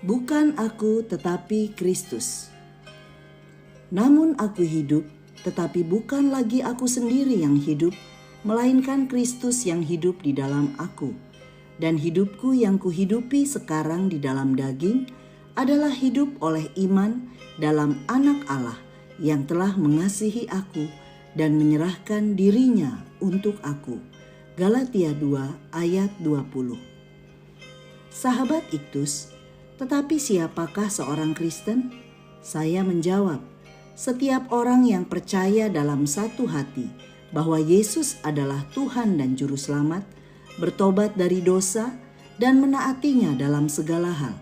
Bukan aku tetapi Kristus. Namun aku hidup, tetapi bukan lagi aku sendiri yang hidup, melainkan Kristus yang hidup di dalam aku. Dan hidupku yang kuhidupi sekarang di dalam daging adalah hidup oleh iman dalam Anak Allah yang telah mengasihi aku dan menyerahkan dirinya untuk aku. Galatia 2 ayat 20. Sahabat Iktus, tetapi siapakah seorang Kristen? Saya menjawab, setiap orang yang percaya dalam satu hati bahwa Yesus adalah Tuhan dan Juru Selamat, bertobat dari dosa, dan menaatinya dalam segala hal.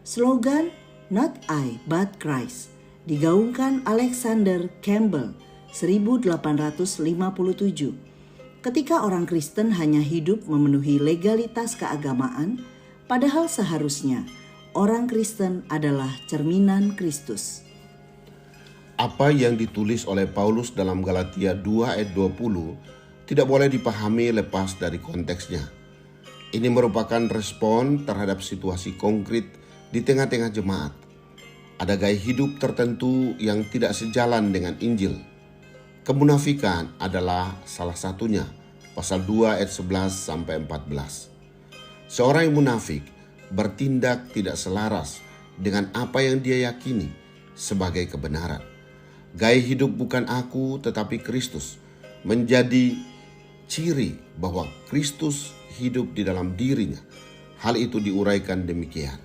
Slogan Not I but Christ digaungkan Alexander Campbell 1857. Ketika orang Kristen hanya hidup memenuhi legalitas keagamaan, padahal seharusnya orang Kristen adalah cerminan Kristus. Apa yang ditulis oleh Paulus dalam Galatia 2 ayat 20 tidak boleh dipahami lepas dari konteksnya. Ini merupakan respon terhadap situasi konkret di tengah-tengah jemaat. Ada gaya hidup tertentu yang tidak sejalan dengan Injil. Kemunafikan adalah salah satunya, pasal 2 ayat 11-14. Seorang yang munafik bertindak tidak selaras dengan apa yang dia yakini sebagai kebenaran. Gaya hidup bukan aku tetapi Kristus menjadi ciri bahwa Kristus hidup di dalam dirinya. Hal itu diuraikan demikian.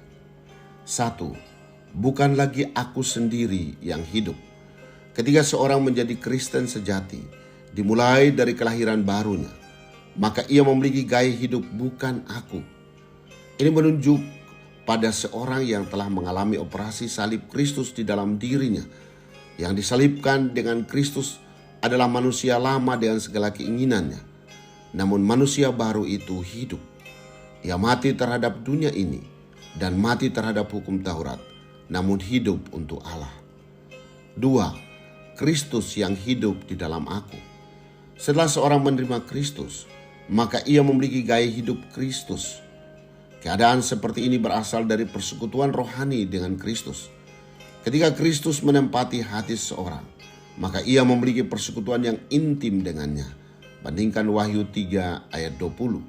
1. Bukan lagi aku sendiri yang hidup. Ketika seorang menjadi Kristen sejati, dimulai dari kelahiran barunya, maka ia memiliki gaya hidup bukan aku. Ini menunjuk pada seorang yang telah mengalami operasi salib Kristus di dalam dirinya. Yang disalibkan dengan Kristus adalah manusia lama dengan segala keinginannya. Namun manusia baru itu hidup. Ia mati terhadap dunia ini dan mati terhadap hukum Taurat, namun hidup untuk Allah. 2. Kristus yang hidup di dalam aku. Setelah seorang menerima Kristus, maka ia memiliki gaya hidup Kristus. Keadaan seperti ini berasal dari persekutuan rohani dengan Kristus. Ketika Kristus menempati hati seseorang, maka ia memiliki persekutuan yang intim dengannya. Bandingkan Wahyu 3 ayat 20.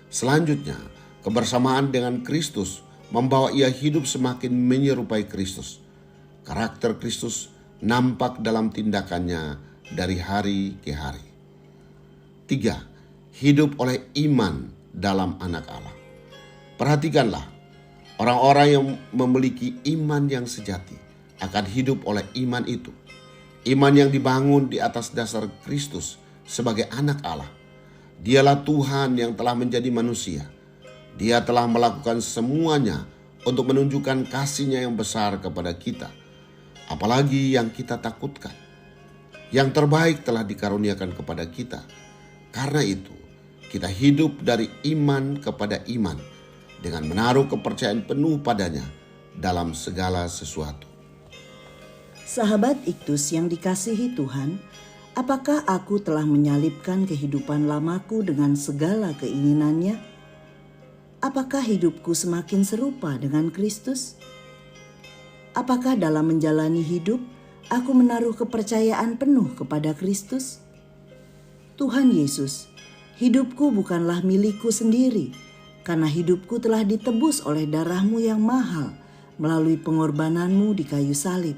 Selanjutnya, kebersamaan dengan Kristus membawa ia hidup semakin menyerupai Kristus. Karakter Kristus nampak dalam tindakannya dari hari ke hari. 3. Hidup oleh iman dalam Anak Allah. Perhatikanlah, orang-orang yang memiliki iman yang sejati akan hidup oleh iman itu. Iman yang dibangun di atas dasar Kristus sebagai anak Allah. Dialah Tuhan yang telah menjadi manusia. Dia telah melakukan semuanya untuk menunjukkan kasih-Nya yang besar kepada kita. Apalagi yang kita takutkan. Yang terbaik telah dikaruniakan kepada kita. Karena itu, kita hidup dari iman kepada iman dengan menaruh kepercayaan penuh padanya dalam segala sesuatu. Sahabat Iktus yang dikasihi Tuhan, apakah aku telah menyalibkan kehidupan lamaku dengan segala keinginannya? Apakah hidupku semakin serupa dengan Kristus? Apakah dalam menjalani hidup, aku menaruh kepercayaan penuh kepada Kristus? Tuhan Yesus, hidupku bukanlah milikku sendiri, karena hidupku telah ditebus oleh darah-Mu yang mahal melalui pengorbanan-Mu di kayu salib.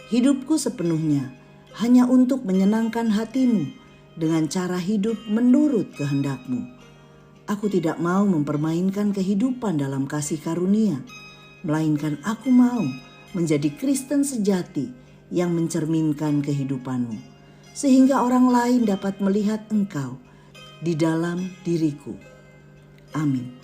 Hidupku sepenuhnya hanya untuk menyenangkan hati-Mu dengan cara hidup menurut kehendak-Mu. Aku tidak mau mempermainkan kehidupan dalam kasih karunia, melainkan aku mau menjadi Kristen sejati yang mencerminkan kehidupan-Mu, sehingga orang lain dapat melihat Engkau di dalam diriku. Amin.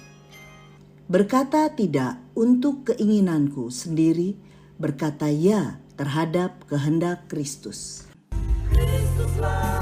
Berkata tidak untuk keinginanku sendiri, berkata ya terhadap kehendak Kristus. Kristuslah